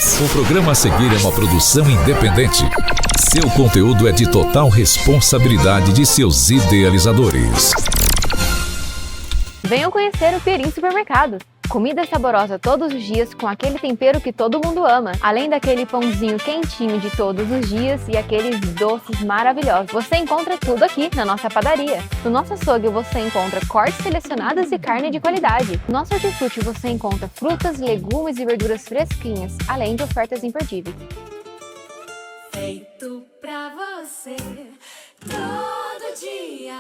O programa a seguir é uma produção independente. Seu conteúdo é de total responsabilidade de seus idealizadores. Venham conhecer o Perim Supermercados. Comida saborosa todos os dias com aquele tempero que todo mundo ama. Além daquele pãozinho quentinho de todos os dias e aqueles doces maravilhosos. Você encontra tudo aqui na nossa padaria. No nosso açougue você encontra cortes selecionados e carne de qualidade. No nosso hortifruti você encontra frutas, legumes e verduras fresquinhas, além de ofertas imperdíveis. Feito pra você todo dia.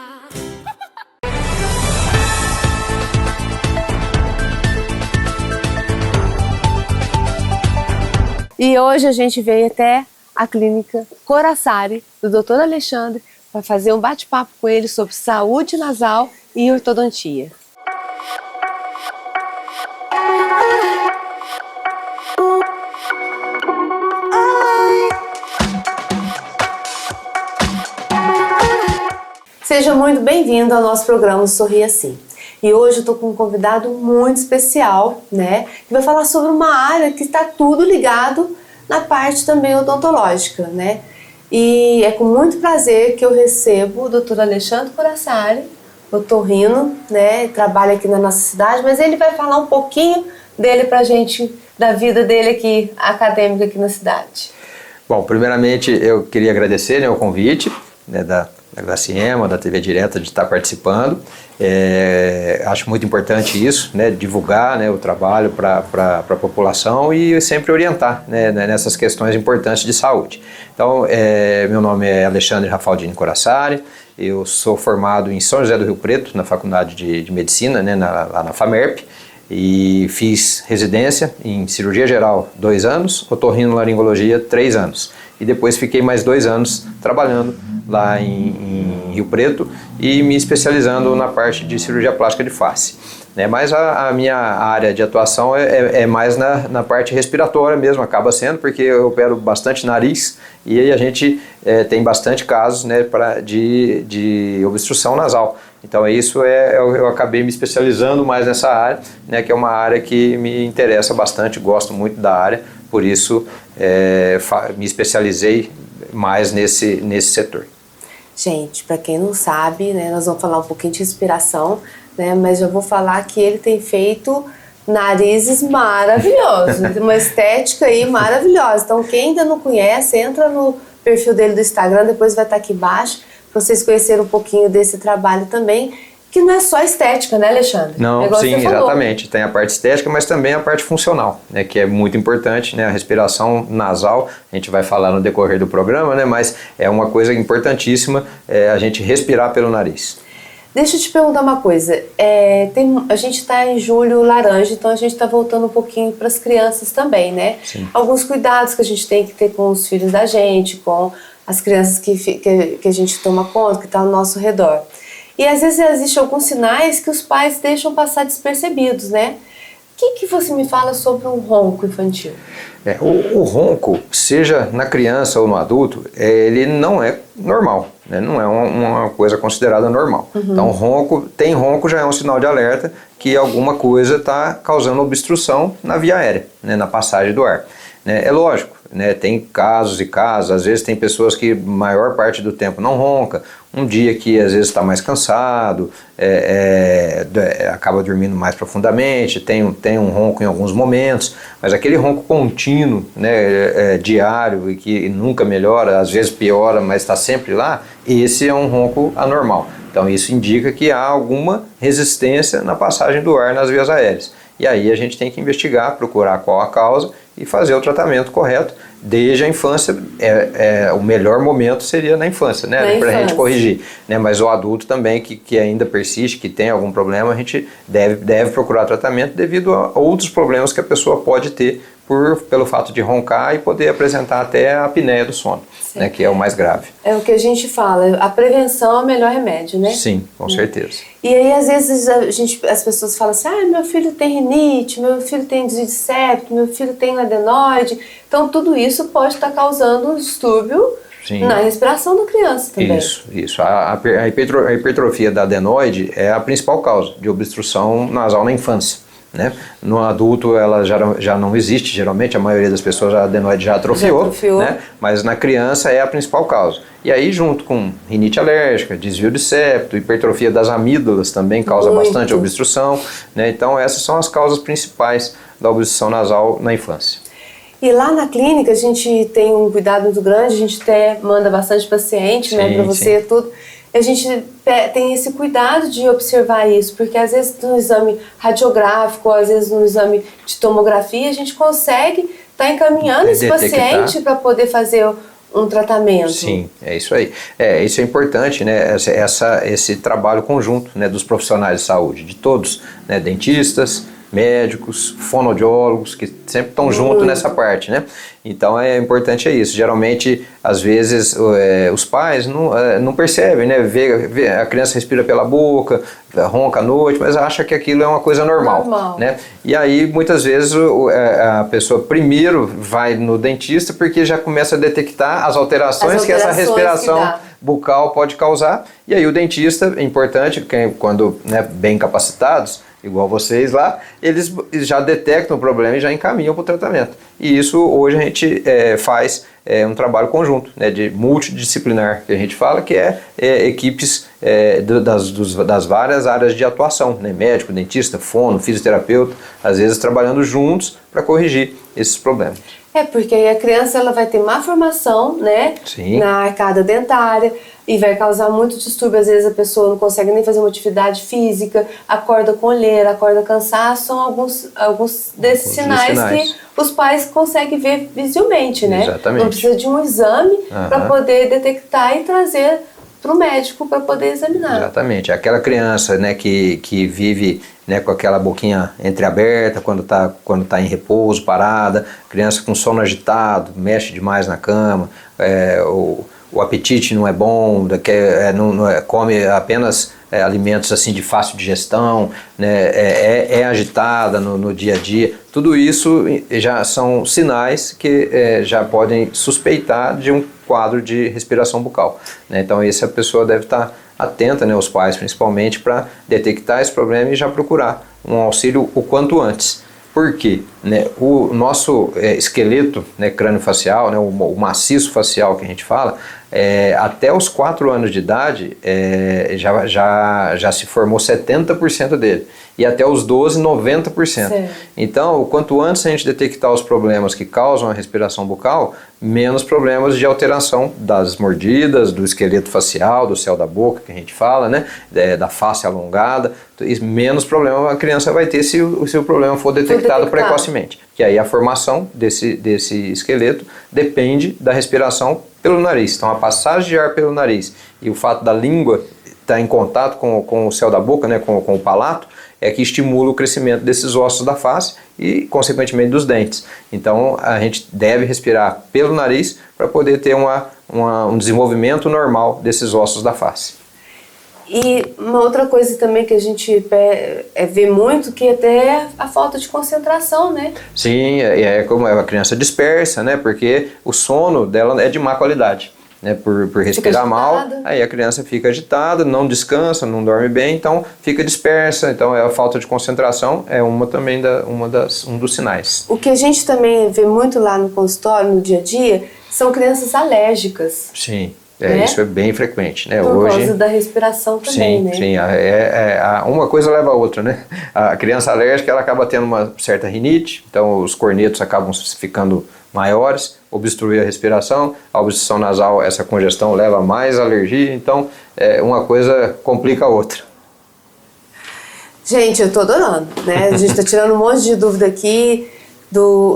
E hoje a gente veio até a clínica Corassari, do Dr. Alexandre, para fazer um bate-papo com ele sobre saúde nasal e ortodontia. Seja muito bem-vindo ao nosso programa Sorri Assim. E hoje eu estou com um convidado muito especial, né? Que vai falar sobre uma área que está tudo ligado na parte também odontológica, né? E é com muito prazer que eu recebo o Dr. Alexandre Corassari, otorrino, né? Trabalha aqui na nossa cidade, mas ele vai falar um pouquinho dele pra gente, da vida dele aqui, acadêmica aqui na cidade. Bom, primeiramente eu queria agradecer, né, o convite, né, da Graciema, da TV Direta, de estar participando. Acho muito importante isso, né, divulgar, né, o trabalho para a população e sempre orientar, né, nessas questões importantes de saúde. Então, meu nome é Alexandre Rafaldini Corassari, eu sou formado em São José do Rio Preto, na Faculdade de Medicina, né, lá na FAMERP, e fiz residência em cirurgia geral 2 anos, otorrinolaringologia 3 anos. E depois fiquei mais 2 anos trabalhando lá em Rio Preto e me especializando na parte de cirurgia plástica de face. Né? Mas a minha área de atuação é mais na parte respiratória mesmo, acaba sendo, porque eu opero bastante nariz e aí a gente tem bastante casos, né, de obstrução nasal. Então eu acabei me especializando mais nessa área, né, que é uma área que me interessa bastante, gosto muito da área, por isso me especializei mais nesse setor. Gente, para quem não sabe, né, nós vamos falar um pouquinho de respiração, né, mas já vou falar que ele tem feito narizes maravilhosos, uma estética aí maravilhosa. Então, quem ainda não conhece, entra no perfil dele do Instagram, depois vai estar aqui embaixo, para vocês conhecerem um pouquinho desse trabalho também, que não é só estética, né, Alexandre? Não, sim, exatamente. Tem a parte estética, mas também a parte funcional, né, que é muito importante, né, a respiração nasal, a gente vai falar no decorrer do programa, né, mas é uma coisa importantíssima a gente respirar pelo nariz. Deixa eu te perguntar uma coisa, a gente está em julho laranja, então a gente está voltando um pouquinho para as crianças também, né? Sim. Alguns cuidados que a gente tem que ter com os filhos da gente, com as crianças que a gente toma conta, que está ao nosso redor. E às vezes existem alguns sinais que os pais deixam passar despercebidos, né? O que você me fala sobre um ronco infantil? O ronco, seja na criança ou no adulto, ele não é normal, né? Não é uma coisa considerada normal. Uhum. Então, ronco já é um sinal de alerta que alguma coisa está causando obstrução na via aérea, né? Na passagem do ar. É lógico, né, tem casos e casos, às vezes tem pessoas que maior parte do tempo não ronca, um dia que às vezes está mais cansado, acaba dormindo mais profundamente, tem um ronco em alguns momentos, mas aquele ronco contínuo, né, diário e que nunca melhora, às vezes piora, mas está sempre lá, esse é um ronco anormal. Então isso indica que há alguma resistência na passagem do ar nas vias aéreas. E aí a gente tem que investigar, procurar qual a causa e fazer o tratamento correto desde a infância. O melhor momento seria na infância, né? Para a gente corrigir. Né? Mas o adulto também que ainda persiste, que tem algum problema, a gente deve procurar tratamento devido a outros problemas que a pessoa pode ter pelo fato de roncar e poder apresentar até a apneia do sono, né, que é o mais grave. É o que a gente fala, a prevenção é o melhor remédio, né? Sim, com certeza. E aí, às vezes, as pessoas falam assim, meu filho tem rinite, meu filho tem desvio de septo, meu filho tem adenoide. Então, tudo isso pode estar causando um distúrbio na respiração da criança também. Isso. A hipertrofia da adenoide é a principal causa de obstrução nasal na infância. né? No adulto ela já não existe, geralmente a maioria das pessoas a adenoide já atrofiou, né? Mas na criança é a principal causa. E aí junto com rinite alérgica, desvio de septo, hipertrofia das amígdalas também causa bastante obstrução, né? Então essas são as causas principais da obstrução nasal na infância. E lá na clínica a gente tem um cuidado muito grande, a gente até manda bastante paciente, né, para você tudo. A gente tem esse cuidado de observar isso, porque às vezes no exame radiográfico, ou às vezes no exame de tomografia, a gente consegue estar encaminhando esse paciente para poder fazer um tratamento. Sim, é isso aí. Isso é importante, né? Esse trabalho conjunto, né, dos profissionais de saúde, de todos, né, dentistas, médicos, fonoaudiólogos, que sempre estão juntos nessa parte, né? Então é importante isso. Geralmente, às vezes, os pais não percebem, né? Vê a criança respira pela boca, ronca à noite, mas acha que aquilo é uma coisa normal. Né? E aí, muitas vezes, a pessoa primeiro vai no dentista porque já começa a detectar as alterações que essa respiração bucal pode causar. E aí o dentista, é importante, quando, né, bem capacitados, igual vocês lá, eles já detectam o problema e já encaminham para o tratamento. E isso hoje a gente faz um trabalho conjunto, né, de multidisciplinar, que a gente fala, que equipes das várias áreas de atuação, né, médico, dentista, fono, fisioterapeuta, às vezes trabalhando juntos para corrigir esses problemas. Porque aí a criança ela vai ter má formação, né, na arcada dentária, e vai causar muito distúrbio. Às vezes a pessoa não consegue nem fazer uma atividade física, acorda com olheira, acorda cansaço, são alguns desses sinais que os pais conseguem ver visivelmente, né? Exatamente. Não precisa de um exame para poder detectar e trazer para o médico para poder examinar. Exatamente. Aquela criança, né, que vive, né, com aquela boquinha entreaberta quando tá em repouso, parada, criança com sono agitado, mexe demais na cama, o apetite não é bom, come apenas alimentos assim de fácil digestão, né, é agitada no dia a dia. Tudo isso já são sinais que já podem suspeitar de um quadro de respiração bucal, né? Então essa pessoa deve estar atenta, né, os pais principalmente, para detectar esse problema e já procurar um auxílio o quanto antes. Por quê? Né, o nosso esqueleto, né, crânio-facial, né, o maciço facial que a gente fala, até os 4 anos de idade já se formou 70% dele. E até os 12, 90%. Certo. Então, o quanto antes a gente detectar os problemas que causam a respiração bucal, menos problemas de alteração das mordidas, do esqueleto facial, do céu da boca que a gente fala, né, da face alongada, menos problema a criança vai ter se o seu problema for detectado precocemente. Que aí a formação desse esqueleto depende da respiração pelo nariz. Então a passagem de ar pelo nariz e o fato da língua estar em contato com o céu da boca, né, com o palato, é que estimula o crescimento desses ossos da face e, consequentemente, dos dentes. Então, a gente deve respirar pelo nariz para poder ter um desenvolvimento normal desses ossos da face. E uma outra coisa também que a gente vê muito, que até a falta de concentração, né? Sim, como a criança dispersa, né? Porque o sono dela é de má qualidade. Né, por respirar mal, aí a criança fica agitada, não descansa, não dorme bem, então fica dispersa. Então a falta de concentração é um dos sinais. O que a gente também vê muito lá no consultório, no dia a dia, são crianças alérgicas. Sim. Isso é bem frequente, né? Por causa da respiração também, né? Sim, uma coisa leva a outra, né? A criança alérgica, ela acaba tendo uma certa rinite, então os cornetos acabam ficando maiores, obstruir a respiração, a obstrução nasal, essa congestão leva a mais alergia, então uma coisa complica a outra. Gente, eu tô adorando, né? A gente tá tirando um monte de dúvida aqui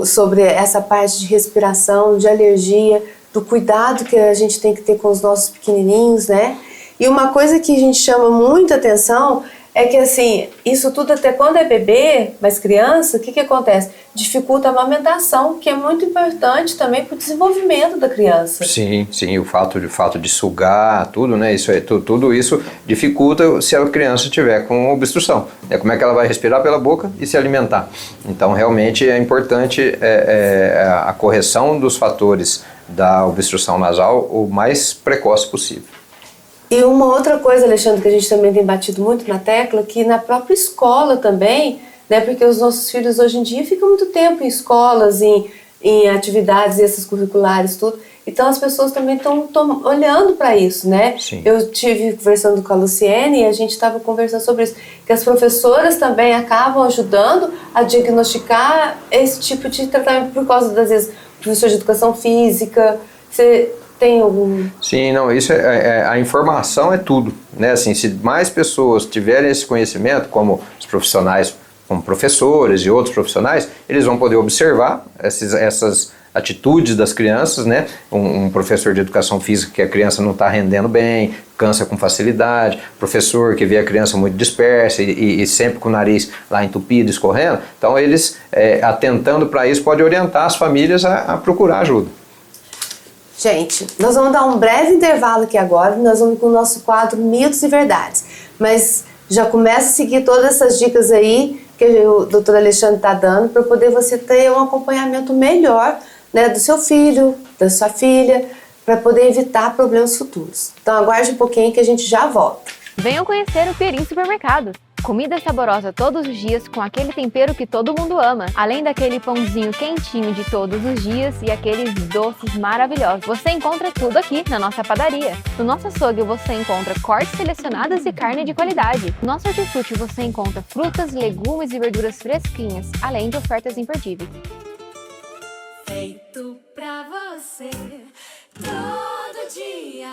sobre essa parte de respiração, de alergia, do cuidado que a gente tem que ter com os nossos pequenininhos, né? E uma coisa que a gente chama muita atenção é que, assim, isso tudo até quando é bebê, mas criança, o que acontece? Dificulta a amamentação, que é muito importante também para o desenvolvimento da criança. Sim, o fato de sugar, tudo, né? Tudo isso dificulta se a criança tiver com obstrução. Como é que ela vai respirar pela boca e se alimentar? Então, realmente é importante a correção dos fatores da obstrução nasal o mais precoce possível. E uma outra coisa, Alexandre, que a gente também tem batido muito na tecla, que na própria escola também né? Porque os nossos filhos hoje em dia ficam muito tempo em escolas, em atividades extracurriculares, tudo. Então as pessoas também estão olhando para isso, né? Sim. Eu tive conversando com a Luciene e a gente estava conversando sobre isso, que as professoras também acabam ajudando a diagnosticar esse tipo de tratamento por causa das vezes professor de educação física. Você tem algum? Sim, não, isso a informação é tudo, né? Assim, se mais pessoas tiverem esse conhecimento, como os profissionais, como professores e outros profissionais, eles vão poder observar essas atitudes das crianças, né? Um professor de educação física que a criança não está rendendo bem, cansa com facilidade, professor que vê a criança muito dispersa e sempre com o nariz lá entupido, escorrendo. Então eles, atentando para isso, pode orientar as famílias a procurar ajuda. Gente, nós vamos dar um breve intervalo aqui agora, nós vamos com o nosso quadro Mitos e Verdades. Mas já começa a seguir todas essas dicas aí que o Dr. Alexandre está dando para poder você ter um acompanhamento melhor, né, do seu filho, da sua filha, para poder evitar problemas futuros. Então aguarde um pouquinho que a gente já volta. Venham conhecer o Perim Supermercados. Comida saborosa todos os dias com aquele tempero que todo mundo ama. Além daquele pãozinho quentinho de todos os dias e aqueles doces maravilhosos. Você encontra tudo aqui na nossa padaria. No nosso açougue você encontra cortes selecionados e carne de qualidade. No nosso hortifruti você encontra frutas, legumes e verduras fresquinhas, além de ofertas imperdíveis. Feito pra você todo dia.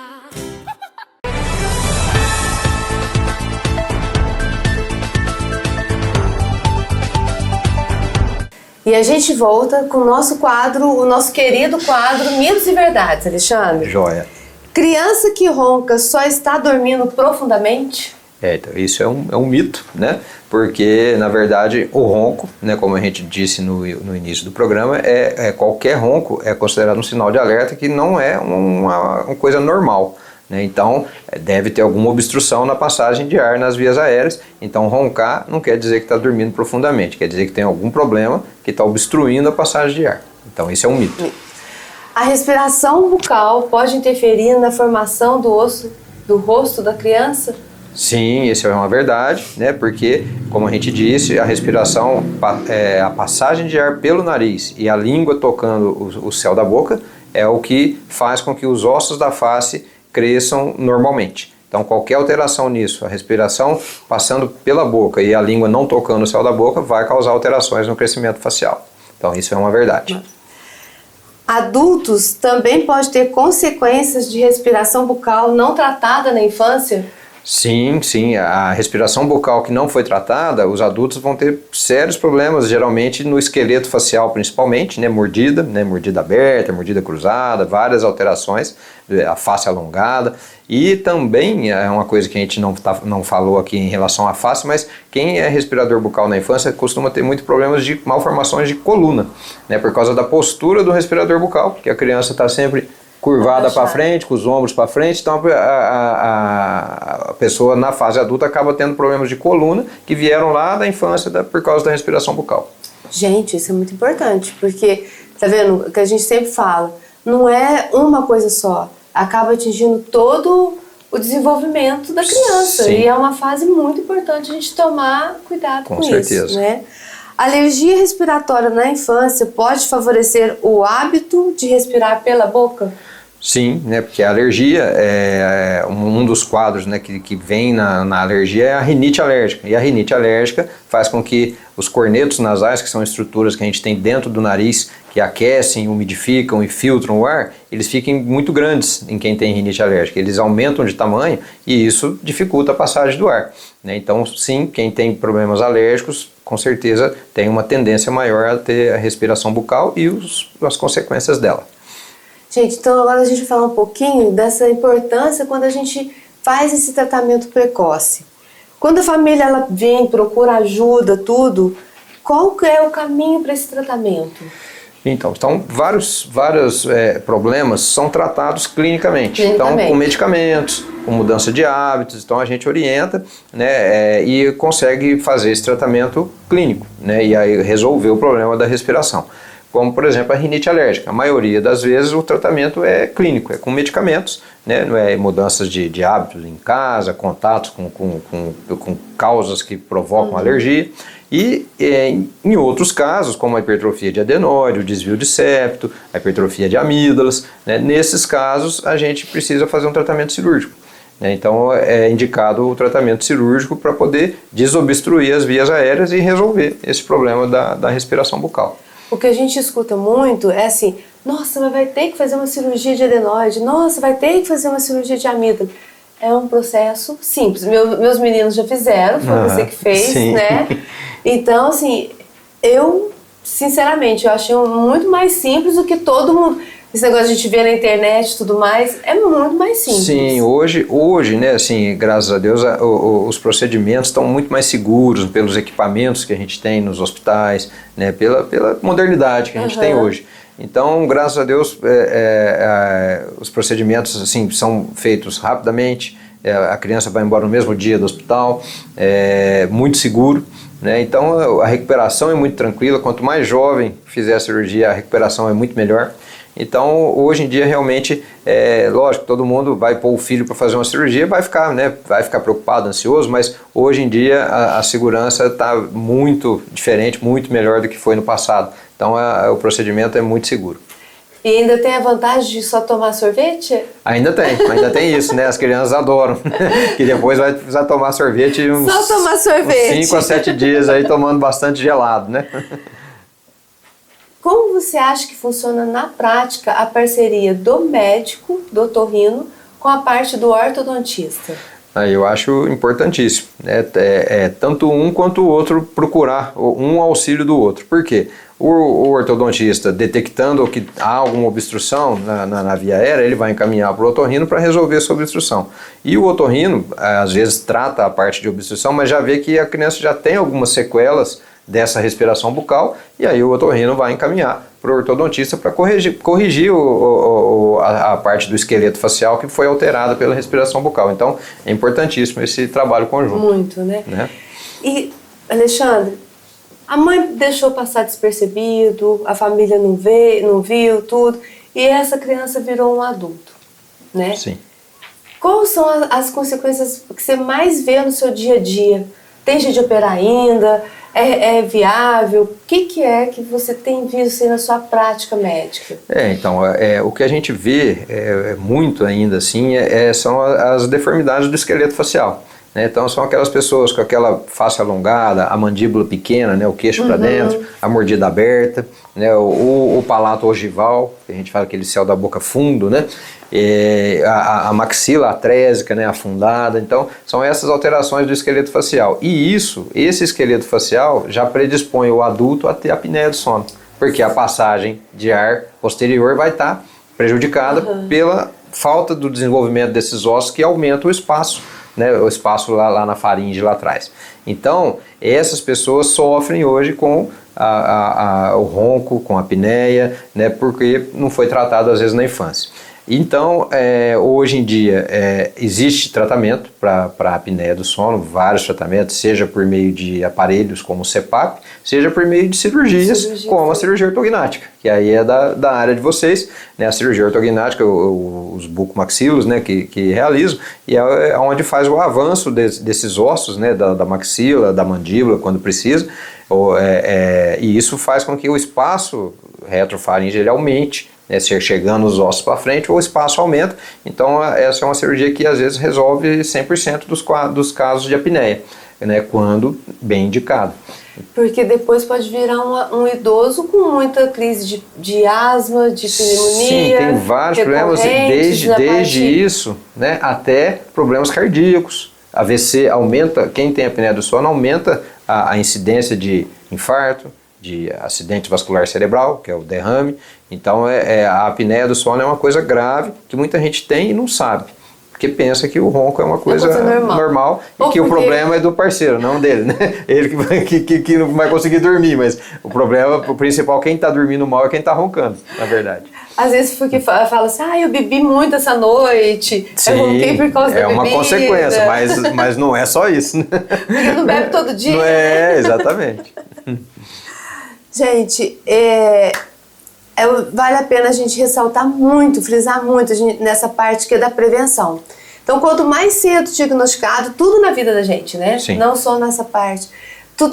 E a gente volta com o nosso quadro, o nosso querido quadro Mitos e Verdades, Alexandre. Joia. Criança que ronca só está dormindo profundamente? Então, isso é um mito, né? Porque, na verdade, o ronco, né, como a gente disse no início do programa, qualquer ronco é considerado um sinal de alerta que não é uma coisa normal, né? Então, deve ter alguma obstrução na passagem de ar nas vias aéreas. Então, roncar não quer dizer que está dormindo profundamente, quer dizer que tem algum problema que está obstruindo a passagem de ar. Então, isso é um mito. A respiração bucal pode interferir na formação do osso do rosto da criança? Sim, isso é uma verdade, né? Porque, como a gente disse, a respiração, a passagem de ar pelo nariz e a língua tocando o céu da boca é o que faz com que os ossos da face cresçam normalmente. Então, qualquer alteração nisso, a respiração passando pela boca e a língua não tocando o céu da boca, vai causar alterações no crescimento facial. Então, isso é uma verdade. Adultos também podem ter consequências de respiração bucal não tratada na infância? Sim, a respiração bucal que não foi tratada, os adultos vão ter sérios problemas, geralmente no esqueleto facial principalmente, né, mordida aberta, mordida cruzada, várias alterações, a face alongada, e também é uma coisa que a gente não falou aqui em relação à face, mas quem é respirador bucal na infância costuma ter muitos problemas de malformações de coluna, né, por causa da postura do respirador bucal, que a criança está sempre curvada para frente, com os ombros para frente, então a pessoa na fase adulta acaba tendo problemas de coluna que vieram lá da infância por causa da respiração bucal. Gente, isso é muito importante, porque, tá vendo, o que a gente sempre fala, não é uma coisa só, acaba atingindo todo o desenvolvimento da criança. Sim. E é uma fase muito importante a gente tomar cuidado com certeza. Isso, né? Alergia respiratória na infância pode favorecer o hábito de respirar pela boca? Sim, né, porque a alergia é um dos quadros, né, que vem na alergia é a rinite alérgica. E a rinite alérgica faz com que os cornetos nasais, que são estruturas que a gente tem dentro do nariz, que aquecem, umidificam e filtram o ar, eles fiquem muito grandes em quem tem rinite alérgica. Eles aumentam de tamanho e isso dificulta a passagem do ar, né? Então, sim, quem tem problemas alérgicos, com certeza tem uma tendência maior a ter a respiração bucal e as consequências dela. Gente, então agora a gente vai falar um pouquinho dessa importância quando a gente faz esse tratamento precoce. Quando a família ela vem, procura ajuda, tudo, qual que é o caminho para esse tratamento? Então, vários problemas são tratados clinicamente. Então, com medicamentos, com mudança de hábitos, então a gente orienta, né, e consegue fazer esse tratamento clínico, né, e aí resolver o problema da respiração. como por exemplo a rinite alérgica. A maioria das vezes o tratamento é clínico, é com medicamentos, né? Não é mudanças de hábitos em casa, contatos com causas que provocam alergia. E em outros casos, como a hipertrofia de adenóide, o desvio de septo, a hipertrofia de amígdalas, né? Nesses casos a gente precisa fazer um tratamento cirúrgico. Então é indicado o tratamento cirúrgico para poder desobstruir as vias aéreas e resolver esse problema da respiração bucal. O que a gente escuta muito é assim, nossa, mas vai ter que fazer uma cirurgia de adenoide, nossa, vai ter que fazer uma cirurgia de amígdala. É um processo simples. Meus meninos já fizeram, foi você que fez, sim. né? Então, assim, eu, sinceramente, eu achei muito mais simples do que todo mundo. Esse negócio de a gente ver na internet e tudo mais, é muito mais simples. Sim, hoje, né, assim, graças a Deus, os procedimentos estão muito mais seguros pelos equipamentos que a gente tem nos hospitais, né, pela modernidade que a gente tem hoje. Então, graças a Deus, os procedimentos assim, são feitos rapidamente, a criança vai embora no mesmo dia do hospital, é muito seguro. Né? Então, a recuperação é muito tranquila, quanto mais jovem fizer a cirurgia, a recuperação é muito melhor. Então, hoje em dia, realmente, lógico, todo mundo vai pôr o filho para fazer uma cirurgia, vai ficar preocupado, ansioso, mas hoje em dia a segurança está muito diferente, muito melhor do que foi no passado. Então, o procedimento é muito seguro. E ainda tem a vantagem de só tomar sorvete? Ainda tem isso, né? As crianças adoram, que depois vai precisar tomar sorvete só tomar sorvete. 5 a 7 dias aí tomando bastante gelado, né? Como você acha que funciona na prática a parceria do médico, do otorrino, com a parte do ortodontista? Eu acho importantíssimo, né? Tanto um quanto o outro procurar um auxílio do outro. Por quê? O ortodontista, detectando que há alguma obstrução na via aérea, ele vai encaminhar para o otorrino para resolver essa obstrução. E o otorrino, às vezes, trata a parte de obstrução, mas já vê que a criança já tem algumas sequelas dessa respiração bucal, e aí o otorrino vai encaminhar para o ortodontista para corrigir a parte do esqueleto facial que foi alterada pela respiração bucal. Então, é importantíssimo esse trabalho conjunto. Muito, né? E, Alexandre, a mãe deixou passar despercebido, a família não viu tudo, e essa criança virou um adulto, né? Sim. Quais são as consequências que você mais vê no seu dia a dia? Tem jeito de operar ainda? É viável? O que é que você tem visto aí na sua prática médica? Então, o que a gente vê muito ainda assim são as deformidades do esqueleto facial. Né? Então, são aquelas pessoas com aquela face alongada, a mandíbula pequena, né? O queixo para dentro, a mordida aberta, né? O palato ogival, que a gente fala aquele céu da boca fundo, né? A maxila atrésica, né, afundada. Então, são essas alterações do esqueleto facial. E esse esqueleto facial já predispõe o adulto a ter a apneia do sono, porque a passagem de ar posterior vai estar prejudicada pela falta do desenvolvimento desses ossos que aumenta o espaço, né, o espaço lá na faringe, lá atrás. Então, essas pessoas sofrem hoje com o ronco, com a apneia, né, porque não foi tratado às vezes na infância. Então, hoje em dia, existe tratamento para a apneia do sono, vários tratamentos, seja por meio de aparelhos como o CPAP, seja por meio de cirurgias como a cirurgia ortognática, que aí é da área de vocês, né? A cirurgia ortognática, os bucomaxilos, né, que realizam, e é onde faz o avanço desses ossos, né, da maxila, da mandíbula, quando precisa, e isso faz com que o espaço retrofaringe ele aumente, né, chegando os ossos para frente, o espaço aumenta. Então, essa é uma cirurgia que às vezes resolve 100% dos casos de apneia, né, quando bem indicado. Porque depois pode virar um idoso com muita crise de asma, de pneumonia. Sim, tem vários problemas, desde isso, né, até problemas cardíacos. AVC aumenta, quem tem apneia do sono aumenta a incidência de infarto, de acidente vascular cerebral, que é o derrame. Então, a apneia do sono é uma coisa grave que muita gente tem e não sabe, porque pensa que o ronco é uma coisa normal e que o problema é do parceiro, não dele, né? Ele que não vai conseguir dormir, mas o principal, quem está dormindo mal é quem está roncando, na verdade. Às vezes porque fala assim, eu bebi muito essa noite, sim, eu ronquei por causa da bebida. É uma consequência, mas não é só isso, né? Porque não bebe todo dia. Não exatamente. Gente, vale a pena a gente ressaltar muito, frisar muito nessa parte que é da prevenção. Então, quanto mais cedo diagnosticado, tudo na vida da gente, né? Sim. Não só nessa parte.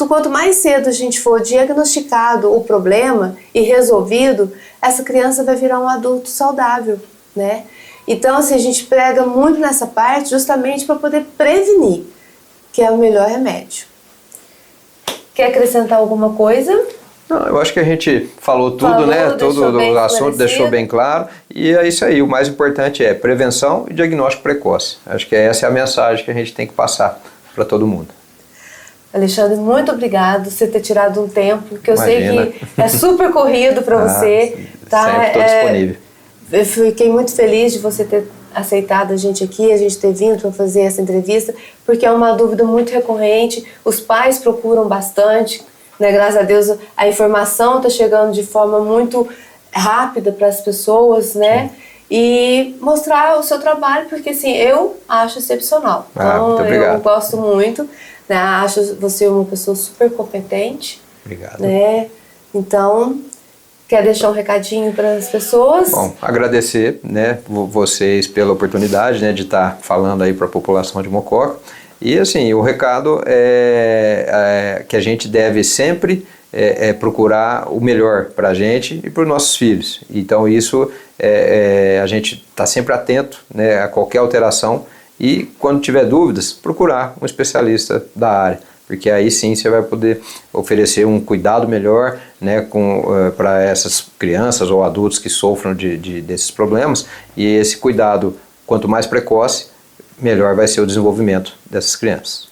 Quanto mais cedo a gente for diagnosticado o problema e resolvido, essa criança vai virar um adulto saudável, né? Então, assim, a gente prega muito nessa parte justamente para poder prevenir, que é o melhor remédio. Quer acrescentar alguma coisa? Não, eu acho que a gente falou tudo, né? Todo o assunto deixou bem claro. E é isso aí, o mais importante é prevenção e diagnóstico precoce. Acho que essa é a mensagem que a gente tem que passar para todo mundo. Alexandre, muito obrigado por você ter tirado um tempo, que eu Imagina. sei que é super corrido para você. Tá? Sempre estou disponível. Eu fiquei muito feliz de você ter aceitado a gente aqui, a gente ter vindo para fazer essa entrevista, porque é uma dúvida muito recorrente, os pais procuram bastante, né? Graças a Deus a informação está chegando de forma muito rápida para as pessoas, né? E mostrar o seu trabalho, porque assim, eu acho excepcional. Então, muito obrigado. Eu gosto muito, né? Acho você uma pessoa super competente. Obrigado. Né? Então, quer deixar um recadinho para as pessoas? Bom, agradecer, né, vocês pela oportunidade, né, de estar falando aí para a população de Mococa. E assim, o recado é que a gente deve sempre procurar o melhor para a gente e para os nossos filhos. Então isso, a gente está sempre atento, né, a qualquer alteração e quando tiver dúvidas, procurar um especialista da área. Porque aí sim você vai poder oferecer um cuidado melhor, né, para essas crianças ou adultos que sofram desses problemas. E esse cuidado, quanto mais precoce, melhor vai ser o desenvolvimento dessas crianças.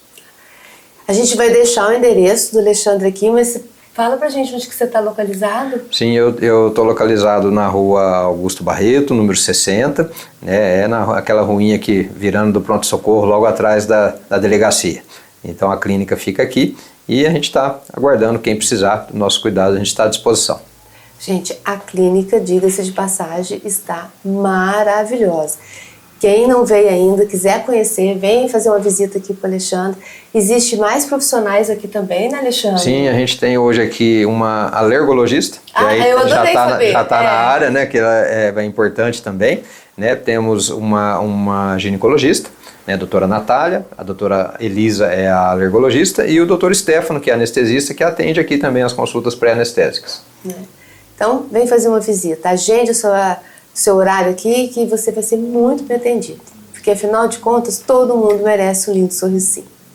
A gente vai deixar o endereço do Alexandre aqui, mas fala pra gente onde que você está localizado. Sim, eu estou localizado na rua Augusto Barreto, número 60, né, aquela ruinha aqui, virando do pronto-socorro, logo atrás da delegacia. Então a clínica fica aqui e a gente está aguardando quem precisar do nosso cuidado, a gente está à disposição. Gente, a clínica, diga-se de passagem, está maravilhosa. Quem não veio ainda, quiser conhecer, vem fazer uma visita aqui para o Alexandre. Existe mais profissionais aqui também, né, Alexandre? Sim, a gente tem hoje aqui uma alergologista, que aí eu adorei já está saber. na área, né, que ela é importante também. Né? Temos uma ginecologista, né, a doutora Natália, a doutora Elisa é a alergologista e o doutor Stefano, que é anestesista, que atende aqui também as consultas pré-anestésicas. Então, vem fazer uma visita, agende o seu horário aqui que você vai ser muito bem atendido. Porque, afinal de contas, todo mundo merece um lindo sorrisinho.